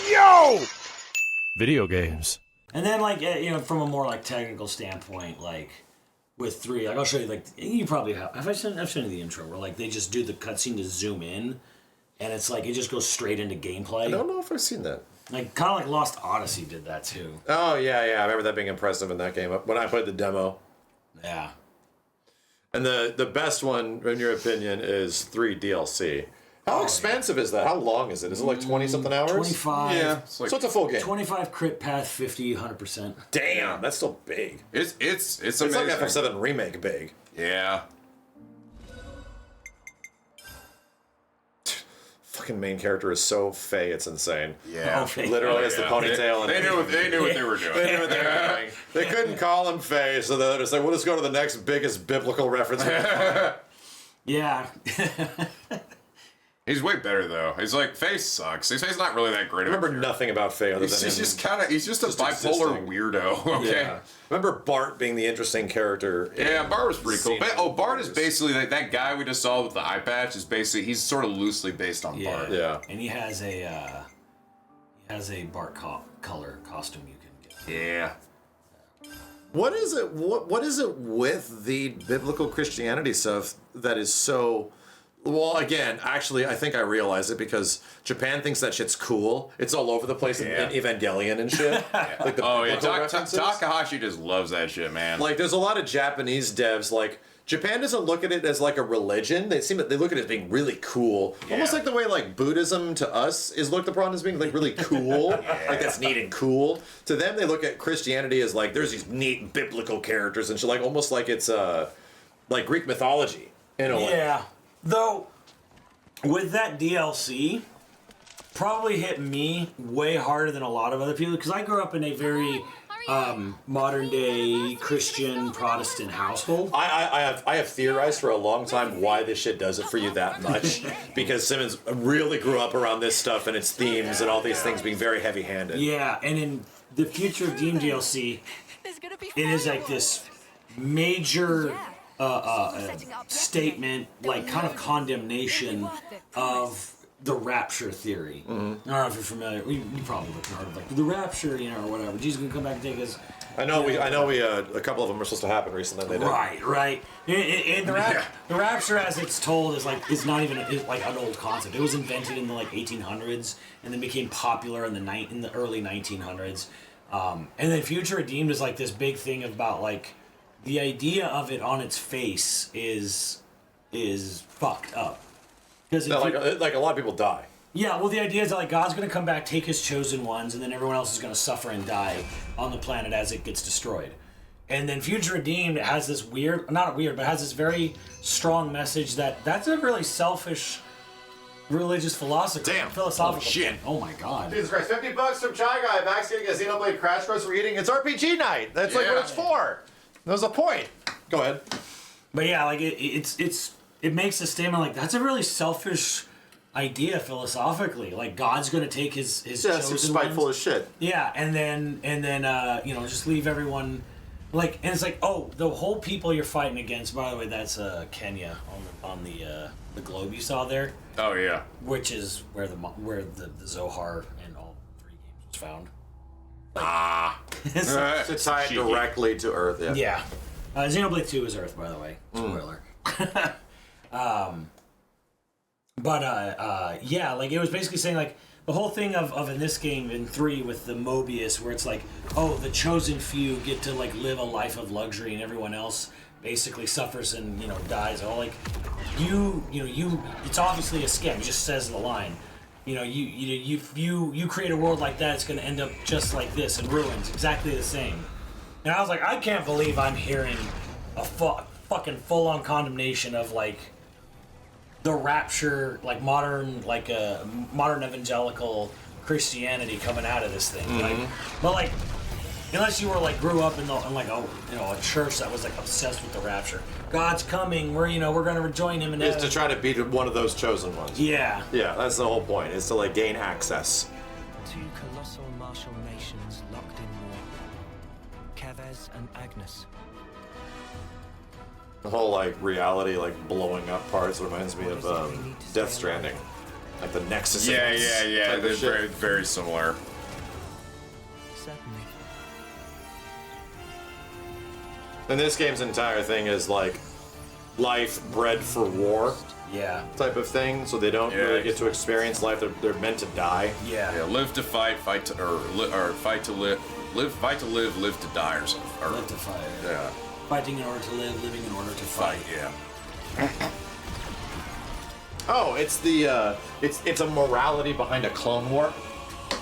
Yo! Video games. And then, like, from a more, like, technical standpoint, like, with 3, like, I'll show you, like, you probably have. I've shown you the intro where, like, they just do the cutscene to zoom in, and it's like, it just goes straight into gameplay. I don't know if I've seen that. Like, kind of like Lost Odyssey did that, too. Oh, yeah. I remember that being impressive in that game when I played the demo. Yeah. And the best one, in your opinion, is 3 DLC. How expansive is that? How long is it? Is it like 20-something hours? 25. Yeah. So it's a full game. 25 crit path, 50, 100%. Damn, that's still big. It's It's amazing. like FF7 Remake big. Yeah. Fucking main character is so fey, it's insane. Yeah. Okay. Literally, it's the Yeah. ponytail. They knew what they were doing. They knew what they were doing. They couldn't call him Faye, so they're just like, we'll just go to the next biggest biblical reference. Yeah. He's way better though. He's like Faye sucks. Faye's not really that great. I remember nothing about Faye other than He's him. just a bipolar existing. weirdo. Okay. Yeah. Remember Bart being the interesting character. Yeah, Bart was pretty cool. Xenoblade. Bart is basically that guy we just saw with the eye patch. Is basically he's sort of loosely based on Yeah. Bart. Yeah. And he has a Bart color costume you can get. Yeah. What is it? What is it with the biblical Christianity stuff that is so? Well, again, actually, I think I realize it because Japan thinks that shit's cool. It's all over the place in Evangelion and shit. Like the biblical references. Takahashi just loves that shit, man. Like, there's a lot of Japanese devs. Like, Japan doesn't look at it as like a religion. They look at it as being really cool, almost like the way like Buddhism to us is looked upon as being like really cool, like that's neat and cool. To them, they look at Christianity as like there's these neat biblical characters and shit, like almost like it's like Greek mythology in a way. Yeah. Though, with that DLC, probably hit me way harder than a lot of other people because I grew up in a very modern day Christian Protestant household. I have theorized for a long time why this shit does it for you that much because Simmons really grew up around this stuff and its themes and all these things being very heavy-handed. Yeah, and in the Future of Doom DLC, it is like this major statement, like kind of condemnation of the Rapture theory. I don't know if you're familiar. You probably looked heard of like the Rapture, or whatever. Jesus gonna come back and take us. I know we a couple of them were supposed to happen recently. They did. Right. And the Rapture, as it's told, is not even like an old concept. It was invented in the like 1800s and then became popular in the early 1900s. And then Future Redeemed is like this big thing about like the idea of it on its face is fucked up. Because like a lot of people die. yeah, well, the idea is that like God's going to come back, take his chosen ones, and then everyone else is going to suffer and die on the planet as it gets destroyed. And then Future Redeemed has this has this very strong message that's a really selfish religious philosophy. Damn. Philosophical. Oh, shit. Oh my God. Jesus Christ, $50 from Chai Guy. Max getting a Xenoblade Crash Course for eating. It's RPG night. That's like what it's for. There's a point. Go ahead. But yeah, like it makes a statement like that's a really selfish idea philosophically. Like God's gonna take his chosen spiteful ones. as shit. Yeah, and then just leave everyone like, and it's like, oh, the whole people you're fighting against. By the way, that's Kenya on the globe you saw there. Oh yeah. Which is where the Zohar in all 3 games was found. To tie it directly to Earth. Yeah. Yeah. Xenoblade 2 is Earth, by the way. Spoiler. Yeah, like it was basically saying like the whole thing of in this game in 3 with the Mobius, where it's like, oh, the chosen few get to like live a life of luxury and everyone else basically suffers and dies. Oh, like you it's obviously a scam. It just says the line. You create a world like that, it's going to end up just like this in ruins, exactly the same. And I was like, I can't believe I'm hearing a fucking full-on condemnation of like the Rapture, like modern evangelical Christianity coming out of this thing. Like, but like, unless you were like grew up in a church that was like obsessed with the Rapture, God's coming. We're gonna rejoin him. And Is to try to be one of those chosen ones. Yeah. Yeah, that's the whole point. Is to like gain access. 2 colossal martial nations locked in war. Kevez and Agnes. The whole like reality like blowing up parts reminds me of Death Stranding. like the Nexus. Yeah, events yeah, yeah. type of They're shit. very, very similar. Certainly. And this game's entire thing is like life bred for war Yeah. type of thing, so they don't Yeah. really get to experience life. They're meant to die. Yeah. Yeah, live to fight, fight to or fight to live, fight to live to die, or something. Or, Live to fight. yeah, Fighting in order to live, living in order to fight. fight. Yeah. Oh, it's the it's a morality behind a clone war.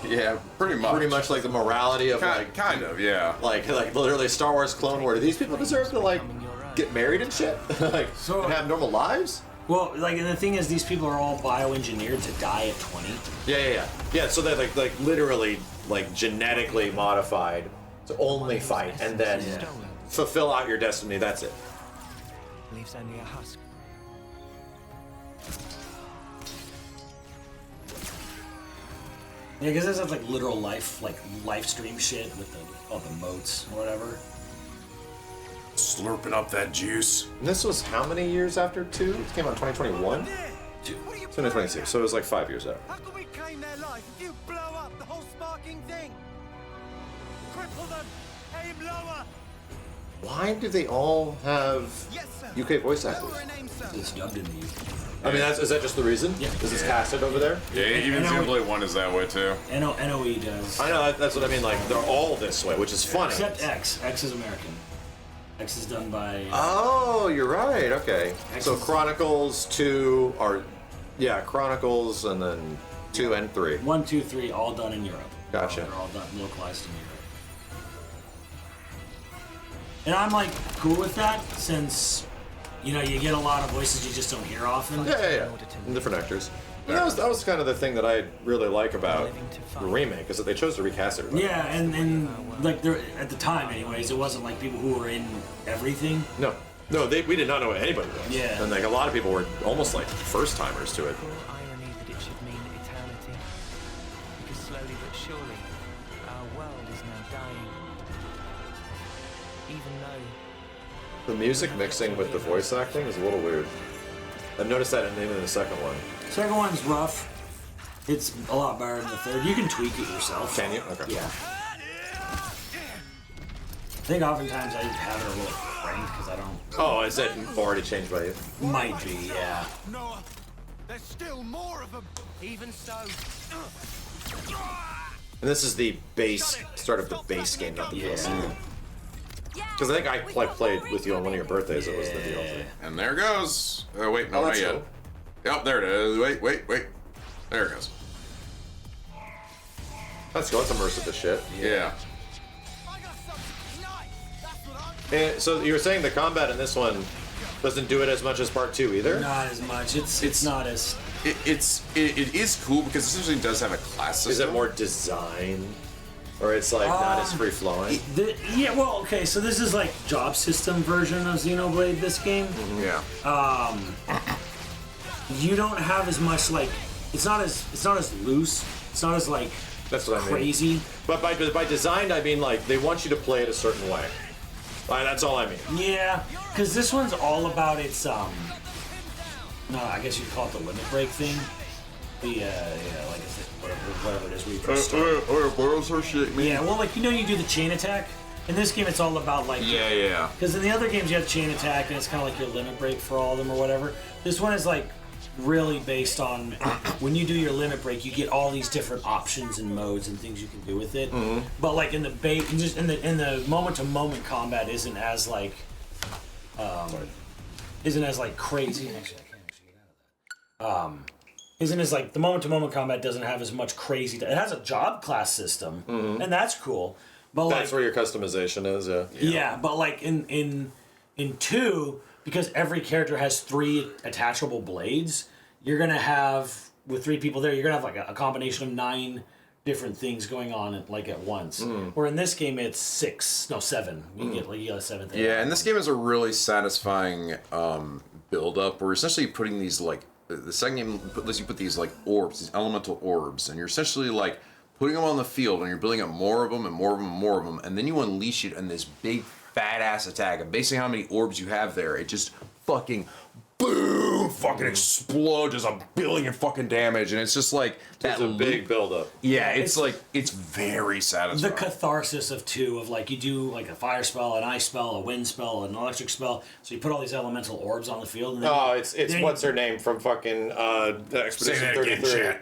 Yeah, pretty much. Pretty much like the morality of Kind of, yeah. like literally Star Wars Clone War. Do these people deserve to like get married and shit? Like So- and have normal lives? Well, like, and the thing is, these people are all bioengineered to die at 20. Yeah. So they're like literally like genetically modified to only fight and then fulfill out your destiny. That's it. Leaves only a husk. Yeah, because this is like literal live stream shit with all the moats or whatever. Slurping up that juice. And this was how many years after 2? It came out in 2021? 2022. So it was like 5 years out. How can we claim their life if you blow up the whole sparking thing? Cripple them! Aim lower! Why do they all have Yes, sir. UK voice actors? Lower and aim, sir. It's dubbed in the UK. I mean, is that just the reason? Yeah. Is this casted over there? Yeah, even I know Xenoblade 1 is that way too. NOE does. I know, that's what I mean. Like, they're all this way, which is funny. Except X. X is American. X is done by. Oh, you're right. Okay. X So is- Chronicles 2 are, yeah, Chronicles and then 2 and 3. 1, 2, 3, all done in Europe. Gotcha. They're all done localized in Europe. And I'm like cool with that since, you know, you get a lot of voices you just don't hear often. Yeah. And different actors. And that was kind of the thing that I really like about the remake, is that they chose to recast everybody. Yeah, and like there at the time, anyways, it wasn't like people who were in everything. No, we did not know what anybody was. Yeah. And like a lot of people were almost like first timers to it. Cruel irony that it should mean eternity. Because slowly but surely, our world is now dying. Even though The music mixing with the voice acting is a little weird. I've noticed that in the second one. Second one's rough. It's a lot better than the third. You can tweak it yourself. Can you? Okay. Yeah. I think oftentimes I have it a little cranked because I don't. Oh, is that already changed by you? Might be, yeah. Noah, there's still more of them. even so, And this is the base start of the base game, not the Yeah. DLC. Because I think I played with you on one of your birthdays. It was the DLC. And there it goes. Oh wait, no, Oh, not that's yet. cool. Yep, there it is. Wait. There it goes. That's cool. That's immersive as shit. Yeah. I got something nice. That's what I'm. And so you were saying the combat in this one doesn't do it as much as part 2 either? Not as much. It's not as. It is cool because it essentially does have a class system. Is it more design? Or it's like not as free flowing? Yeah, well, okay, so this is like job system version of Xenoblade, this game. Yeah. You don't have as much like it's not as loose. It's not as like That's what I mean. crazy. But by design, I mean like they want you to play it a certain way. That's all I mean. Yeah, because this one's all about its no, I guess you'd call it the limit break thing. The like is it whatever it is where you press start. borrows her shit, man. Yeah, well, like you do the chain attack. In this game, it's all about like Yeah. Because in the other games, you have chain attack, and it's kind of like your limit break for all of them or whatever. This one is like really based on when you do your limit break, you get all these different options and modes and things you can do with it. But like in the just in the moment to moment combat isn't as like crazy. Actually, I can't actually get out of that. Isn't as like the moment to moment combat doesn't have as much crazy. It has a job class system, and that's cool. But That's like, where your customization is, yeah. yeah, but like in 2, because every character has 3 attachable blades, you're gonna have with 3 people there, you're gonna have like a combination of 9 different things going on at once. Where in this game it's 7. You get a 7th. Yeah, and this game is a really satisfying build up. We're essentially putting these like the second game lets you put these like orbs, these elemental orbs, and you're essentially like putting them on the field, and you're building up more of them and more of them and more of them, and then you unleash it in this big fat ass attack. And basically, how many orbs you have there, it just fucking boom, fucking explode, does a billion fucking damage, and it's just like That's a big buildup. Yeah, it's like it's very satisfying. The catharsis of 2, of like you do like a fire spell, an ice spell, a wind spell, an electric spell. So you put all these elemental orbs on the field. And then It's what's her name from fucking Expedition that again, 33. chat.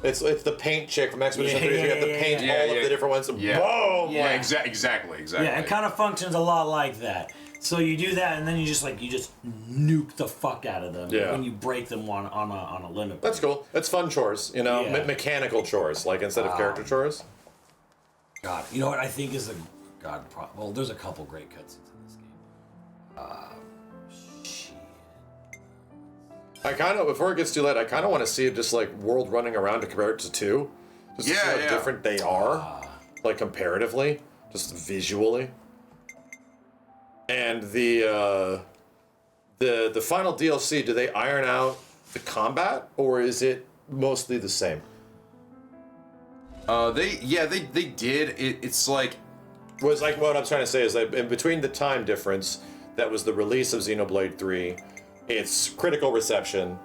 It's the paint chick from Expedition Yeah, 33. You have to yeah, paint yeah, all of the different ones. And boom! Yeah. Exactly. Yeah, it kind of functions a lot like that. So you do that, and then you just nuke the fuck out of them when you break them on a limit. That's cool. That's fun chores, you know, Yeah. mechanical chores, like instead of character chores. God, you know what I think is well, there's a couple great cutscenes in this game. Shit. I kind of, before it gets too late, I kind of want to see just like world running around to compare it to 2. Just to see how different they are, like comparatively, just visually. And the final DLC, do they iron out the combat, or is it mostly the same? They did. It's like Was like what I'm trying to say is that in between the time difference that was the release of Xenoblade 3, its critical reception,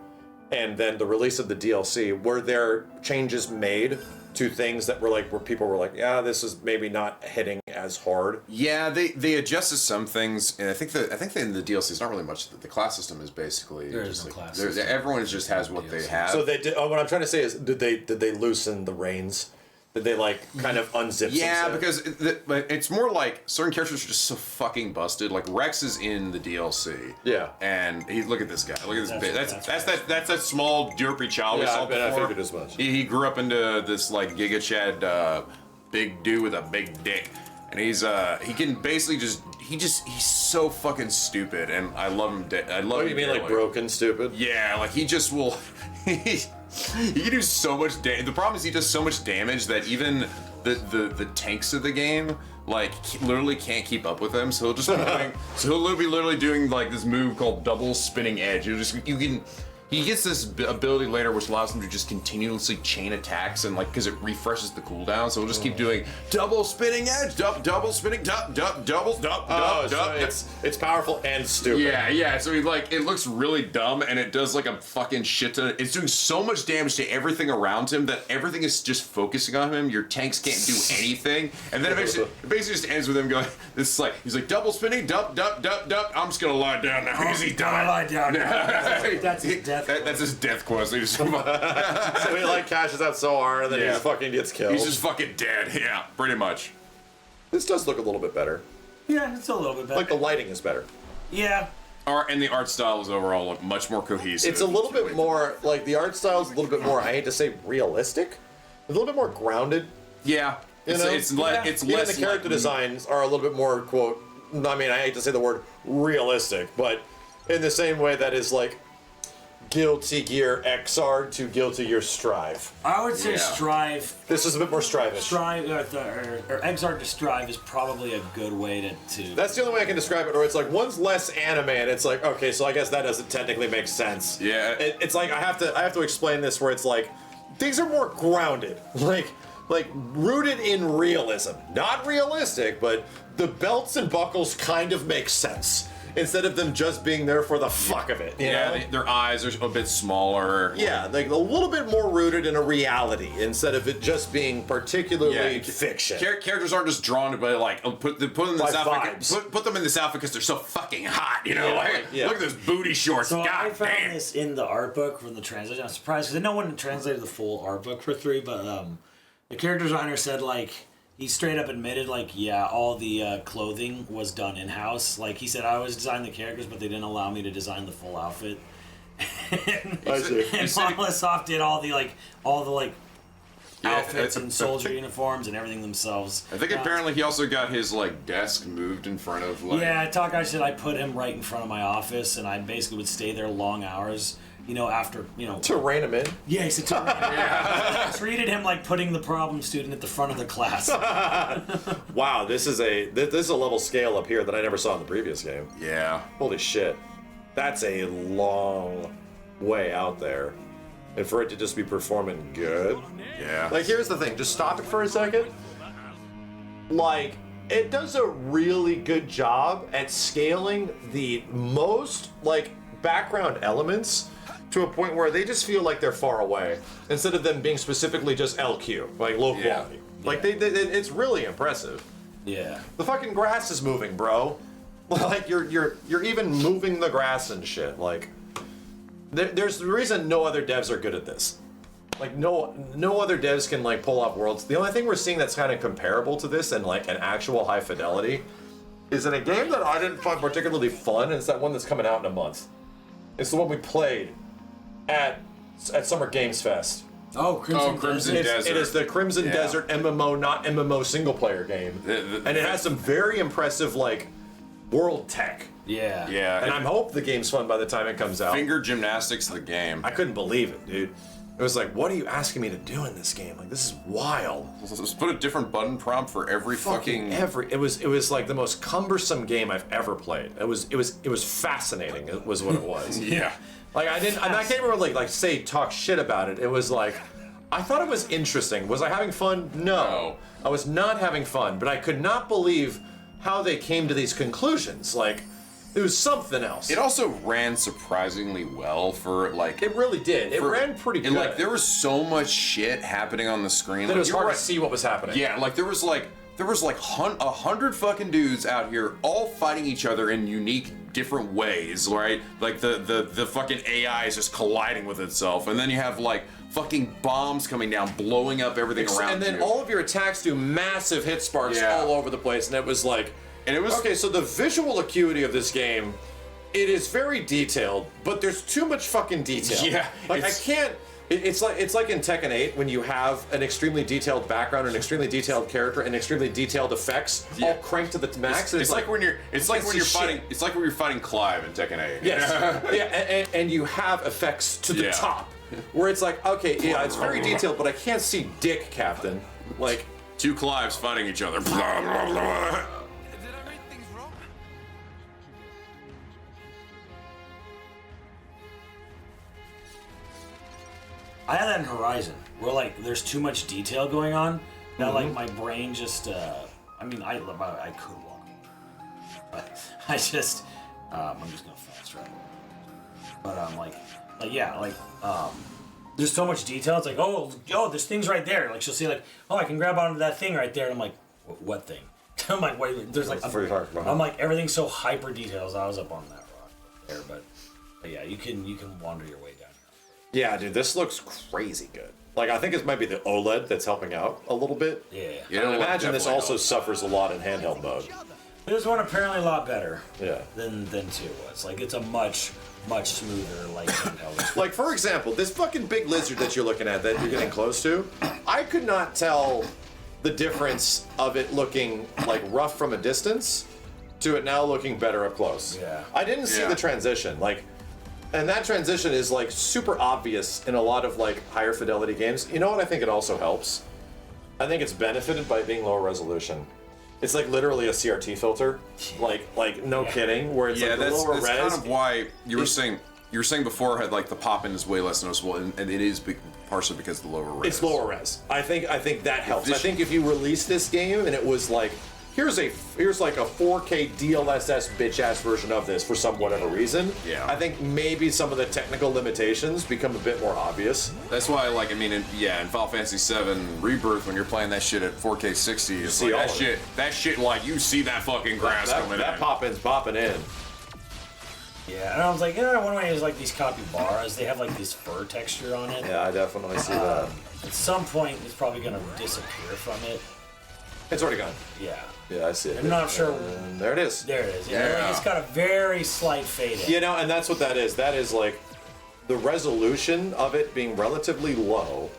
and then the release of the DLC, were there changes made to things that were like where people were like, yeah, this is maybe not hitting as hard? Yeah, they adjusted some things, and I think in the DLC it's not really much. The class system is basically There is just no like, class there's- system. everyone just has what they have. So they did. What I'm trying to say is, did they loosen the reins? Did they like kind of unzip? yeah, some stuff? because it's more like certain characters are just so fucking busted. Like Rex is in the DLC. Yeah. And look at this guy. Look at this. That's That's that small derpy child we Yeah, saw I before. figured as much. He grew up into this like Giga Chad big dude with a big dick, and he can basically he's so fucking stupid, and I love him. I love Oh, him you mean like dearly. broken, stupid? Yeah, like he just will. He can do so much damage. The problem is he does so much damage that even the tanks of the game like literally can't keep up with him. So he'll just be doing. So he'll be literally doing like this move called double spinning edge. He gets this ability later which allows him to just continuously chain attacks and like because it refreshes the cooldown. So he'll just keep doing double spinning edge, double spinning, double. It's powerful and stupid. Yeah. So he like it looks really dumb and it does like a fucking shit ton. It's doing so much damage to everything around him that everything is just focusing on him. Your tanks can't do anything, and then it basically just ends with him going. This is like he's like double spinning, dup. I'm just gonna lie down now because he died. Lie down. That's his death. That's his death quest. He just, So he like cashes out so hard and then he Yeah. just fucking gets killed. he's just fucking dead. Yeah, pretty much. This does look a little bit better. Yeah, it's a little bit better. Like the lighting is better. Yeah. And the art style is overall much more cohesive. It's a little bit more like the art style is a little bit more. I hate to say realistic. A little bit more grounded. Yeah. You know? It's Even less the character like, designs are a little bit more quote. I mean, I hate to say the word realistic, but in the same way that is like Guilty Gear XR to Guilty Gear Strive. I would say Yeah. Strive. This is a bit more Strive-ish. Strive or Exarch to Strive is probably a good way to. That's the only way I can describe it. Or it's like one's less anime, and it's like okay, so I guess that doesn't technically make sense. Yeah. It's like I have to explain this where it's like things are more grounded, like rooted in realism, not realistic, but the belts and buckles kind of make sense instead of them just being there for the fuck of it. You know? Their eyes are a bit smaller. Yeah, like a little bit more rooted in a reality instead of it just being particularly fiction. Characters aren't just drawn by like put them in By this outfit. vibes. Put them in this outfit because they're so fucking hot. You know, Yeah, like yeah. look at those booty shorts. So I God found damn. this in the art book from the translation. I'm surprised because no one translated the full art book for 3, but the character designer said like he straight up admitted like yeah, all the clothing was done in house. Like he said, I always designed the characters, but they didn't allow me to design the full outfit. I see. And Monolith Soft did all the outfits I- and soldier uniforms and everything themselves. I think apparently he also got his like desk moved in front of like. Yeah, Talk said I put him right in front of my office, and I basically would stay there long hours. After To rein them in. Yeah, he said I treated him like putting the problem student at the front of the class. Wow, this is a level scale up here that I never saw in the previous game. Yeah. Holy shit. That's a long way out there. And for it to just be performing good. Yeah. Like, here's the thing. Just stop it for a second. Like, it does a really good job at scaling the most, like, background elements to a point where they just feel like they're far away instead of them being specifically just LQ, like low quality. Like they it's really impressive. Yeah. The fucking grass is moving, bro. Like you're even moving the grass and shit. Like there's the reason no other devs are good at this. Like no other devs can like pull off worlds. The only thing we're seeing that's kind of comparable to this and like an actual high fidelity is in a game that I didn't find particularly fun. And it's that one that's coming out in a month. It's the one we played at Summer Games Fest. Oh, Crimson Desert. It is the Crimson Desert MMO, not MMO single player game, and it has some very impressive like world tech. Yeah. Yeah. And I hope the game's fun by the time it comes out. Finger gymnastics of the game. I couldn't believe it, dude. It was like, what are you asking me to do in this game? Like, this is wild. Let's put a different button prompt for every fucking It was like the most cumbersome game I've ever played. It was fascinating. It was what it was. Yeah. Like I can't really like say talk shit about it. It was like I thought it was interesting. Was I having fun? No. I was not having fun, but I could not believe how they came to these conclusions. Like it was something else. It also ran surprisingly well for like. It really did. It ran pretty good. And like there was so much shit happening on the screen. That Like, it was you're hard right. to see what was happening. Yeah, like there was like 100 fucking dudes out here all fighting each other in unique different ways, right? Like the fucking AI is just colliding with itself, and then you have like fucking bombs coming down, blowing up everything around you. And then all of your attacks do massive hit sparks all over the place, and it was like, okay. So the visual acuity of this game, it is very detailed, but there's too much fucking detail. Yeah, like I can't. It's like in Tekken 8 when you have an extremely detailed background, an extremely detailed character, and extremely detailed effects all cranked to the max. It's like when you're fighting Clive in Tekken 8. Yes. Yeah, and you have effects to the top, where it's like, okay, yeah, it's very detailed, but I can't see dick, Captain. Like two Clives fighting each other. Blah, blah, blah. Did I read things wrong? I had that in Horizon, where like there's too much detail going on. Now like my brain just, I mean, I could walk, but I just, I'm just gonna fast travel. But there's so much detail. It's like, oh, there's things right there. Like she'll see like, oh, I can grab onto that thing right there. And I'm like, what thing? I'm like, wait, there's like, I'm like, everything's so hyper detailed. I was up on that rock there, but yeah, you can wander your way down here. Yeah, dude, this looks crazy good. Like, I think it might be the OLED that's helping out a little bit. Yeah. I imagine this also suffers a lot in handheld mode. This one apparently a lot better. Yeah. Than 2 was. Like, it's a much smoother, like, handheld. Like, for example, this fucking big lizard that you're looking at that you're getting close to, I could not tell the difference of it looking, like, rough from a distance to it now looking better up close. Yeah. I didn't see the transition. Like, and that transition is, like, super obvious in a lot of, like, higher fidelity games. You know what I think it also helps? I think it's benefited by being lower resolution. It's like literally a CRT filter, like no kidding, where it's like the lower res. Yeah, that's kind of why you were saying before had like the pop in is way less noticeable, and it is partially because of the lower res. It's lower res. I think that helps. I think if you release this game and it was like, here's like a 4K DLSS bitch ass version of this for some whatever reason. Yeah. I think maybe some of the technical limitations become a bit more obvious. That's why, like, I mean, in Final Fantasy VII Rebirth, when you're playing that shit at 4K 60, it's see like all that shit, like, you see that fucking grass coming in. That pop-in's popping in. Yeah, and I was like, one way is like these capybaras, they have like this fur texture on it. Yeah, I definitely see that. At some point, it's probably gonna disappear from it. It's already gone. Yeah. Yeah, I see it. I'm not sure. There it is. There it is. Yeah. Like, it's got a very slight fade in. You know, and that's what that is. That is like the resolution of it being relatively low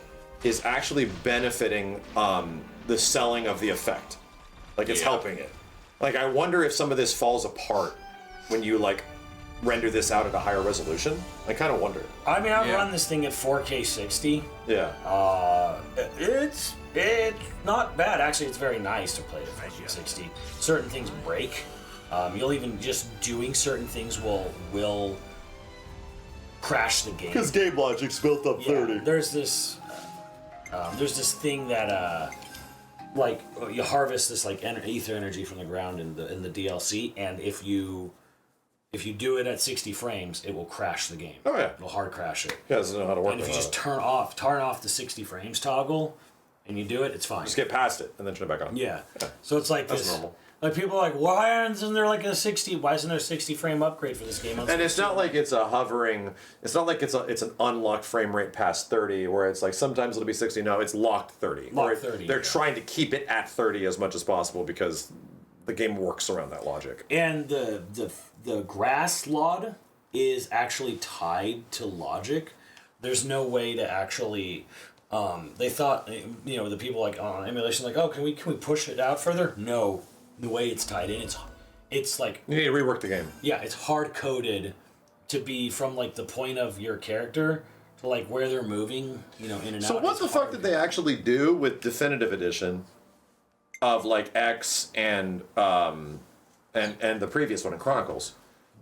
is actually benefiting the selling of the effect. Like it's helping it. Like I wonder if some of this falls apart when you like render this out at a higher resolution. I kind of wonder. I mean, I've run this thing at 4K 60. Yeah. It's not bad. Actually, it's very nice to play at 4K 60. Certain things break. You'll even just doing certain things will crash the game. Because game logic's built up 30. There's this thing that like you harvest this like ether energy from the ground in the DLC, and if you if you do it at 60 frames, it will crash the game. Oh, yeah. It'll hard crash it. Yeah, doesn't know how to work And if with you just it. turn off the 60 frames toggle, and you do it, it's fine. Just get past it and then turn it back on. Yeah. So it's like That's this. normal. Like people are like, why isn't there like a 60? Why isn't there a 60 frame upgrade for this game? And it's not like it's a hovering. It's not like it's an unlocked frame rate past 30, where it's like sometimes it'll be 60. No, it's locked 30. Locked 30. They're trying to keep it at 30 as much as possible because the game works around that logic. And the grass LOD is actually tied to logic. There's no way to actually. They thought, the people like on emulation, like, oh, can we push it out further? No, the way it's tied in, it's like You need to rework the game. yeah, it's hard coded to be from like the point of your character to like where they're moving, in and out. So what It's the fuck hard. did they actually do with Definitive Edition of like X and the previous one in Chronicles?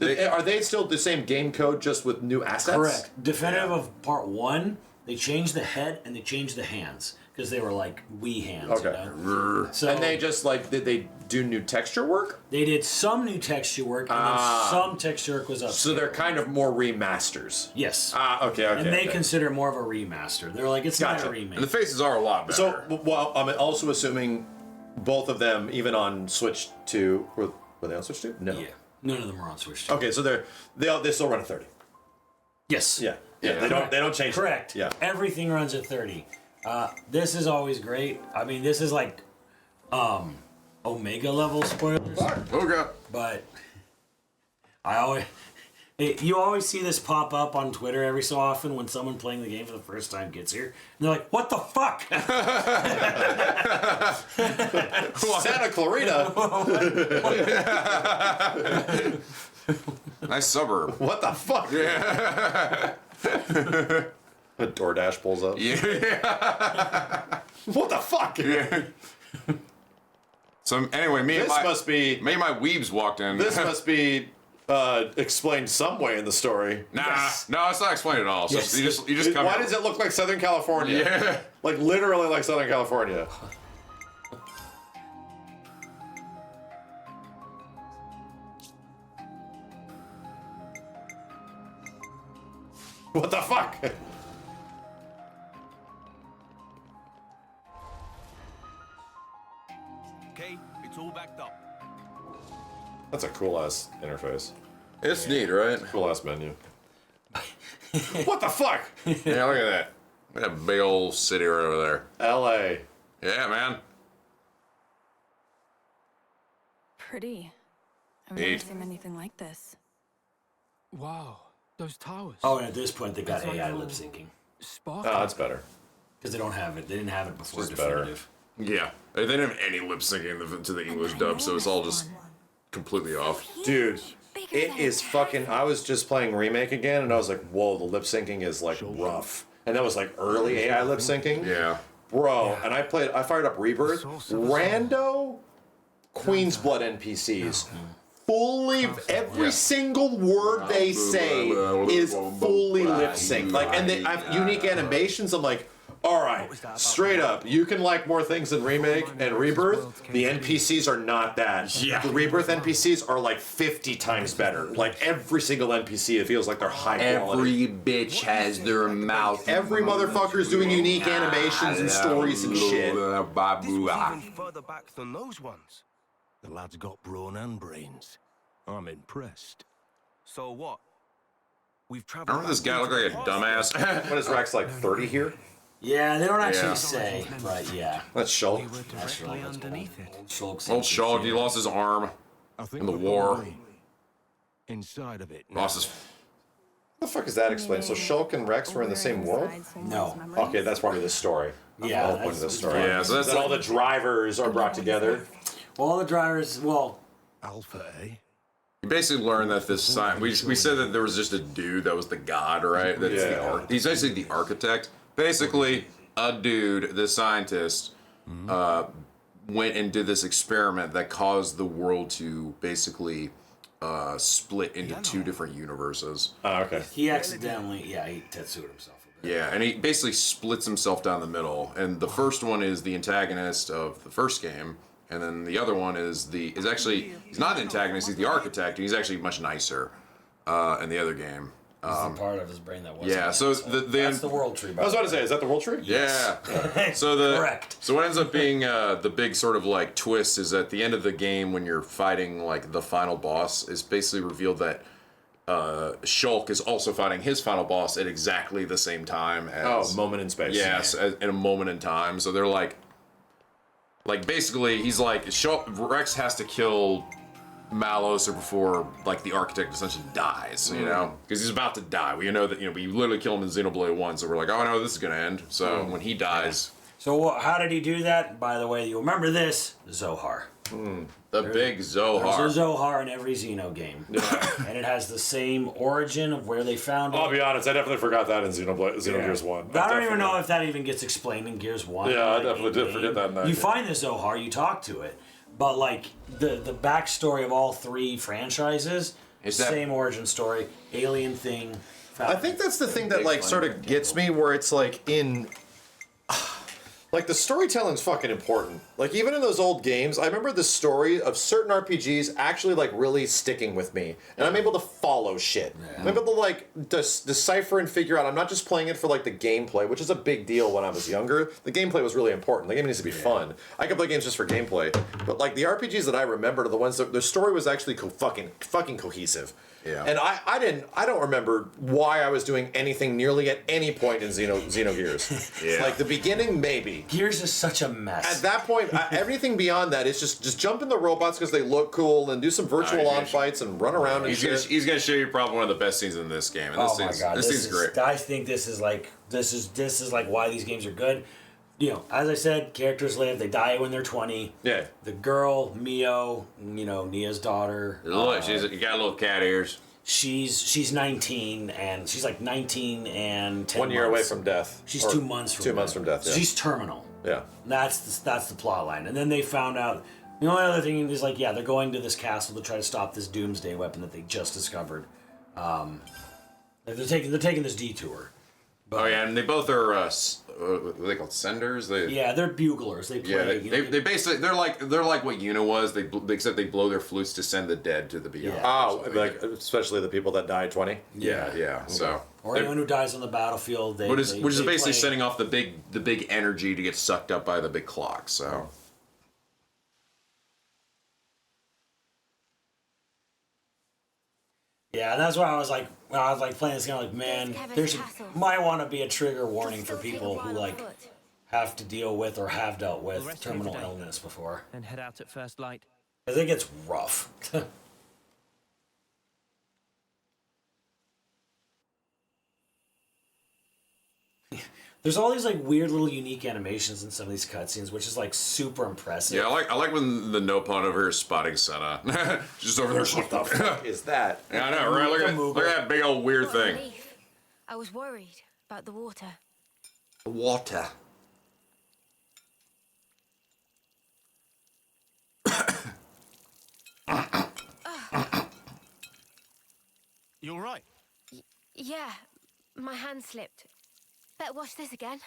Are they still the same game code just with new assets? Correct. Definitive of Part 1, they changed the head and they changed the hands because they were like Wii hands. Okay. So And they just did they do new texture work? they did some new texture work and then some texture work was up. So they're kind of more remasters. yes. Okay. and they okay. consider it more of a remaster. They're like, it's Gotcha. not a remake. And the faces are a lot better. So, well, I'm also assuming both of them, even on Switch 2, were they on Switch 2? No. yeah. None of them are on Switch 2. Okay, so they still run at 30. Yes. Yeah. They don't change. Correct. It. Yeah. Everything runs at 30. This is always great. I mean, this is like Omega level spoilers, Okay. but you always see this pop up on Twitter every so often when someone playing the game for the first time gets here. And they're like, "What the fuck?" Santa Clarita. Nice suburb. What the fuck? Yeah. A DoorDash pulls up. Yeah. What the fuck? So anyway, me and This my weebs walked in. This must be explained some way in the story. Nah, Yes. no, it's not explained at all. So Yes. you just come Why here. does it look like Southern California? Yeah. Like literally like Southern California. What the fuck? Okay, it's all backed up. That's a cool ass interface. It's neat, right? Cool ass menu. What the fuck? Yeah, look at that. Look at that big old city right over there. LA. Yeah, man. Pretty. I've Neat. never seen anything like this. Wow, those towers. Oh, and at this point they got It's like AI all lip syncing sparkly. Oh, that's better. because they don't have it. They didn't have it before just better. Definitive. Yeah. They didn't have any lip syncing to the English dub, so it's all just completely off. Dude, it is fucking. I was just playing Remake again, and I was like, whoa, the lip syncing is like rough. And that was like early AI lip syncing. Yeah. Bro, and I fired up Rebirth. Rando Queen's Blood NPCs. Fully, every single word they say is fully lip synced. Like, and they have unique animations. I'm like, all right, straight up, you can like more things than Remake and Rebirth. The NPCs are not that. Yeah. The Rebirth NPCs are like 50 times better. Like every single NPC, it feels like they're high quality. Every bitch has their mouth. Every motherfucker's doing unique animations and stories and shit. This was even further back than those ones. The lad's got brawn and brains. I'm impressed. So what? We've traveled. Remember this guy look like a dumbass? What is Rex like 30 here? Yeah, they don't actually Yeah. say, but yeah. That's Shulk. We were directly underneath it. Shulk's Old Shog, he lost his arm. I think In the we're war. probably inside of it. now. Lost his. What the fuck is that explained? So Shulk and Rex were in the same world? No. Okay, that's probably the story. Yeah, The whole point of the that's- story. Yeah, so that's Then all the drivers are brought together. All the drivers, well, Alpha, eh? You basically learned that this sign. We said that there was just a dude that was the god, right? That's the Yeah. he's basically the architect. Basically, a dude, the scientist, went and did this experiment that caused the world to basically split into two different universes. Oh, okay. he accidentally, he tattooed himself a bit. Yeah, and he basically splits himself down the middle. And the first one is the antagonist of the first game, and then the other one is actually he's not the antagonist, he's the architect, and he's actually much nicer. and the other game. This is the part of his brain that wasn't. Yeah, so that's the world tree. I was about to say, is that the world tree? Yeah. Correct. So what ends up being the big sort of like twist is at the end of the game when you're fighting like the final boss, is basically revealed that Shulk is also fighting his final boss at exactly the same time as moment in space. Yes, in a moment in time. So they're like basically he's like Rex has to kill Malos or before like the architect essentially dies, you know, because he's about to die. We know that we literally kill him in Xenoblade 1, so we're like, oh no, this is gonna end. So when he dies, so how did he do that? By the way, you remember this Zohar. The big Zohar. There's a Zohar in every Xeno game, and it has the same origin of where they found it. I'll be honest, I definitely forgot that in Xenogears 1. I don't even know if that even gets explained in Gears 1. Yeah, I definitely did forget that in that You game. find the Zohar, you talk to it, but like the backstory of all three franchises, Is that- same origin story, alien thing. I think that's the thing that like sort of gets me, where it's like in like the storytelling's fucking important. Like even in those old games, I remember the story of certain RPGs actually like really sticking with me, and I'm able to follow shit. I'm able to like decipher and figure out. I'm not just playing it for like the gameplay, which is a big deal when I was younger. The gameplay was really important. The game needs to be fun. I could play games just for gameplay, but like the RPGs that I remembered are the ones that the story was actually fucking cohesive. Yeah. And I don't remember why I was doing anything nearly at any point in Xenogears. Yeah. Like the beginning, maybe. Gears is such a mess. At that point, everything beyond that is just jump in the robots because they look cool and do some virtual on fights and run around and shit. He's gonna show you probably one of the best scenes in this game. And Oh my god, this thing's great. I think this is like why these games are good. As I said, characters live, they die when they're 20. Yeah. The girl, Mio, Nia's daughter. Look, you got little cat ears. She's 19 and she's like 19 and 10 1 year away months. from death. She's Or 2 months from 2 months from death. So Yeah. she's terminal. Yeah. That's the plot line. And then they found out the only other thing is like, yeah, they're going to this castle to try to stop this doomsday weapon that they just discovered. They're taking this detour. Oh yeah, and they both are what are they called, senders? They're buglers. They play. They basically they're like what Una was. Except they blow their flutes to send the dead to the beyond. Yeah. Oh, like especially the people that die 20. Yeah. So or anyone who dies on the battlefield. which is basically play. setting off the big energy to get sucked up by the big clock. So. Yeah, and that's why I was like, when I was like playing this game, like, man, might want to be a trigger warning for people who like have to deal with or have dealt with terminal illness before, and head out at first light. because it gets rough. There's all these like weird little unique animations in some of these cutscenes, which is like super impressive. Yeah, I like when the Nopon over here is spotting Senna. Just over there. What the fuck is that? Yeah, I know, right? Look at that big old weird thing. Relief. I was worried about the water. Water. You all right? Yeah, my hand slipped. Better wash this again.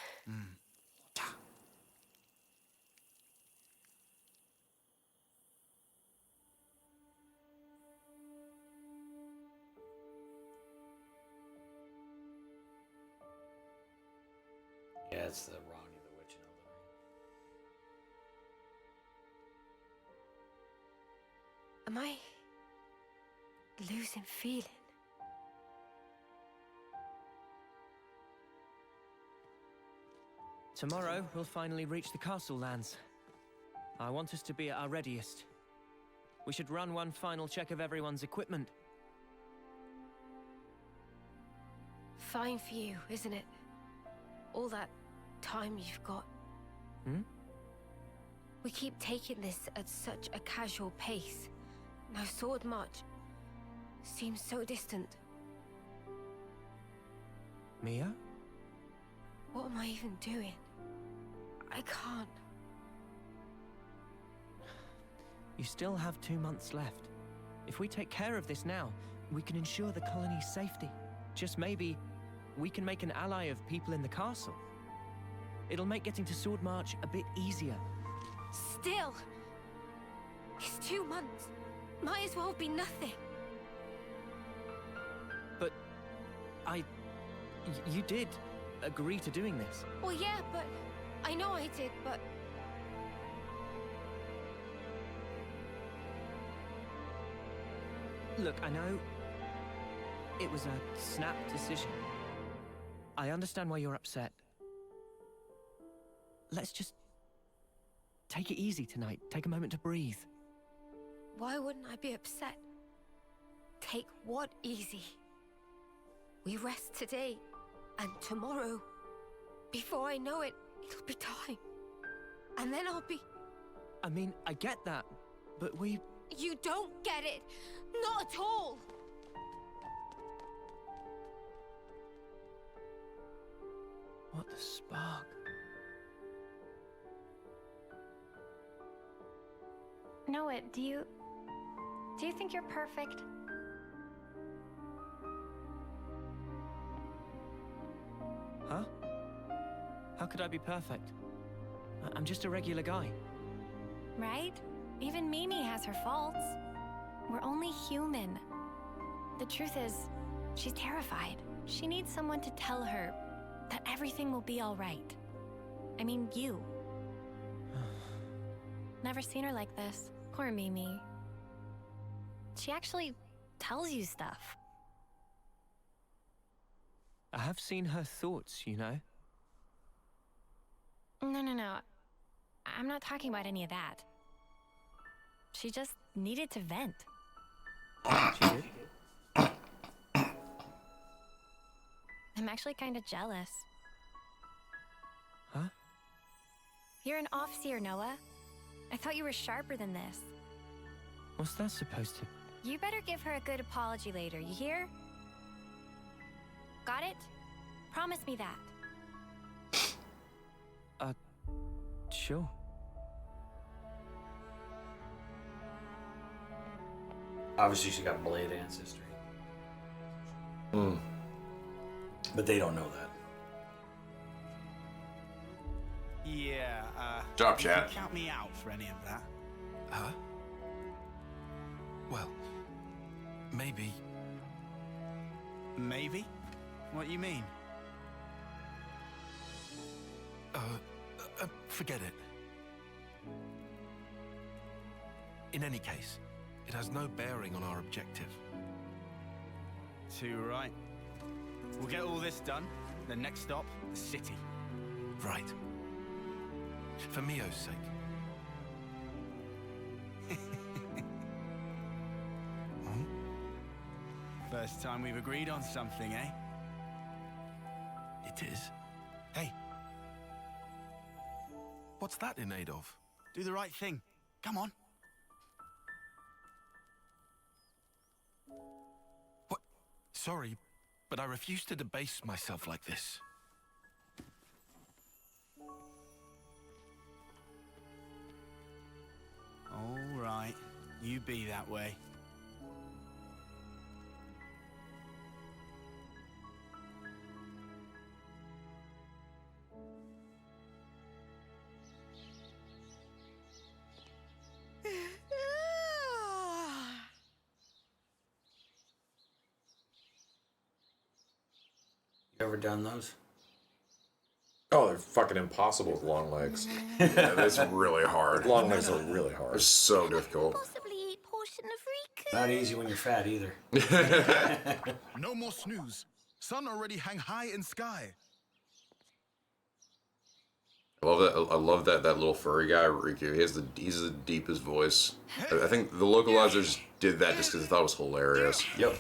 Yeah, it's the Ronnie the Witch and Elden Ring. Am I losing feeling? Tomorrow, we'll finally reach the castle lands. I want us to be at our readiest. We should run one final check of everyone's equipment. Fine for you, isn't it? All that time you've got. We keep taking this at such a casual pace. Now Sword March seems so distant. Mia? What am I even doing? I can't. You still have 2 months left. If we take care of this now, we can ensure the colony's safety. Just maybe, we can make an ally of people in the castle. It'll make getting to Sword March a bit easier. Still! It's 2 months. Might as well be nothing. You did agree to doing this. Well, yeah, but I know I did, but Look, I know it was a snap decision. I understand why you're upset. Let's just take it easy tonight. Take a moment to breathe. why wouldn't I be upset? Take what easy? We rest today, and tomorrow, before I know it, it'll be time. And then I'll be... I mean, I get that, but we... You don't get it! Not at all! What the spark? Noah, do you think you're perfect? Huh? How could I be perfect? I'm just a regular guy. Right? Even Mimi has her faults. We're only human. The truth is, she's terrified. She needs someone to tell her that everything will be all right. I mean, you. Never seen her like this. Poor Mimi. She actually tells you stuff. I have seen her thoughts, you know? No. I'm not talking about any of that. She just needed to vent. She did? I'm actually kind of jealous. Huh? You're an Off-seer, Noah. I thought you were sharper than this. What's that supposed to... You better give her a good apology later, you hear? Got it? Promise me that. Sure. Obviously, she got Blade ancestry. But they don't know that. Yeah, Job, you chat. can count me out for any of that. Huh? Well, maybe. Maybe? What you mean? Forget it. In any case, it has no bearing on our objective. Too right. We'll get all this done. The next stop, the city. Right. For Mio's sake. First time we've agreed on something, eh? It is. Hey. What's that in aid of? Do the right thing. Come on. What? Sorry, but I refuse to debase myself like this. All right. You be that way. You ever done those? Oh, they're fucking impossible with long legs. Yeah, that's really hard. Long legs are really They're hard. so difficult. Possibly eat portion of Riku. Not easy when you're fat either. No more snooze. Sun already hang high in sky. I love that. I love that little furry guy, Riku. He's the deepest voice. I think the localizers did that just because they thought it was hilarious. Yep.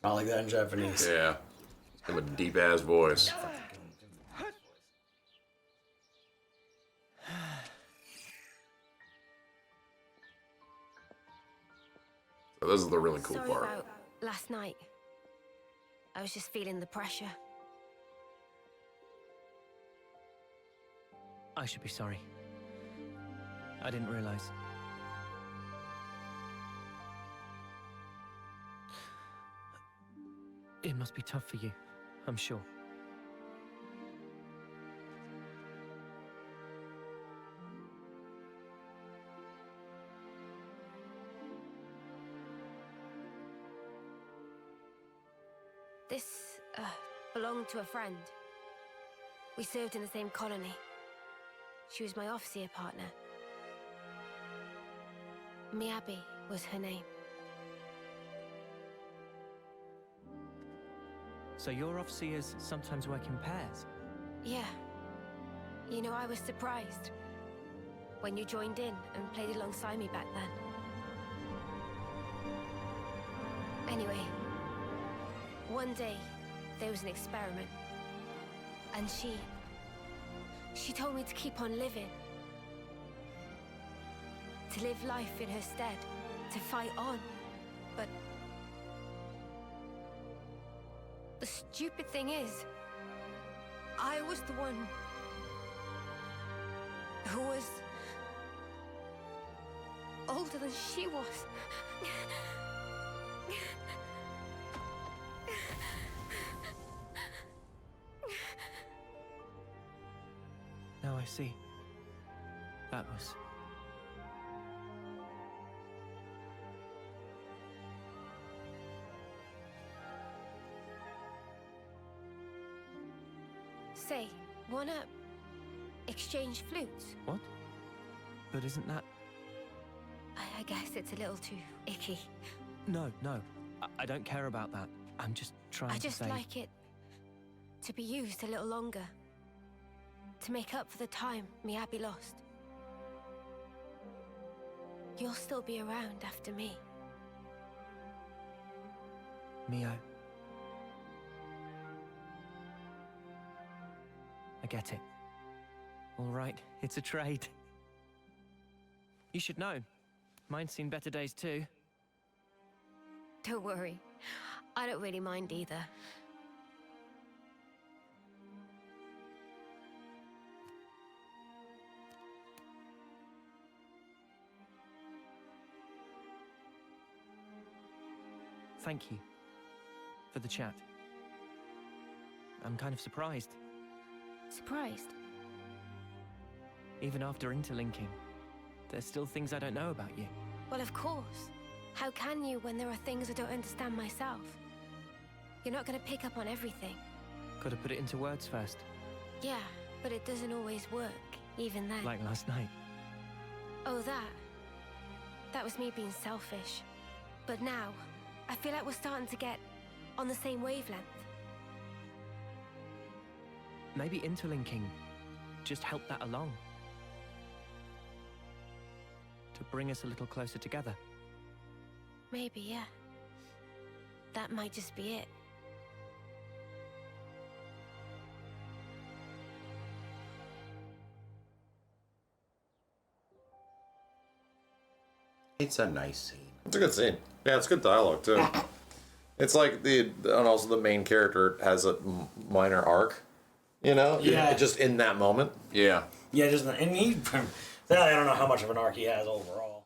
Not like that in Japanese. Yeah, have a deep ass voice. So this is the really cool Sorry part. about last night. I was just feeling the pressure. I should be sorry. I didn't realize. It must be tough for you, I'm sure. This belonged to a friend. We served in the same colony. She was my Off-seer partner. Miyabi was her name. So your Off-seers sometimes work in pairs? Yeah. You know, I was surprised when you joined in and played alongside me back then. Anyway, one day there was an experiment, and she told me to keep on living. To live life in her stead, to fight on. But the stupid thing is, I was the one who was older than she was. Now I see. That was... Say, wanna exchange flutes? What? But isn't that... I guess it's a little too icky. No, no. I don't care about that. I'm just trying I to just say... like it to be used a little longer. To make up for the time Miyabi lost. You'll still be around after me. Mio. I get it. All right, it's a trade. You should know. Mine's seen better days too. Don't worry. I don't really mind either. Thank you for the chat. I'm kind of surprised. Surprised? Even after interlinking, there's still things I don't know about you. Well, of course. How can you when there are things I don't understand myself? You're not gonna pick up on everything. Gotta put it into words first. Yeah, but it doesn't always work, even then. Like last night. Oh, that was me being selfish. But now, I feel like we're starting to get on the same wavelength. Maybe interlinking just helped that along. To bring us a little closer together. Maybe, yeah. That might just be it. It's a nice scene. It's a good scene. Yeah, it's good dialogue too. It's like and also the main character has a minor arc, you know? Yeah. Just in that moment. Yeah. Yeah, just and he. I don't know how much of an arc he has overall.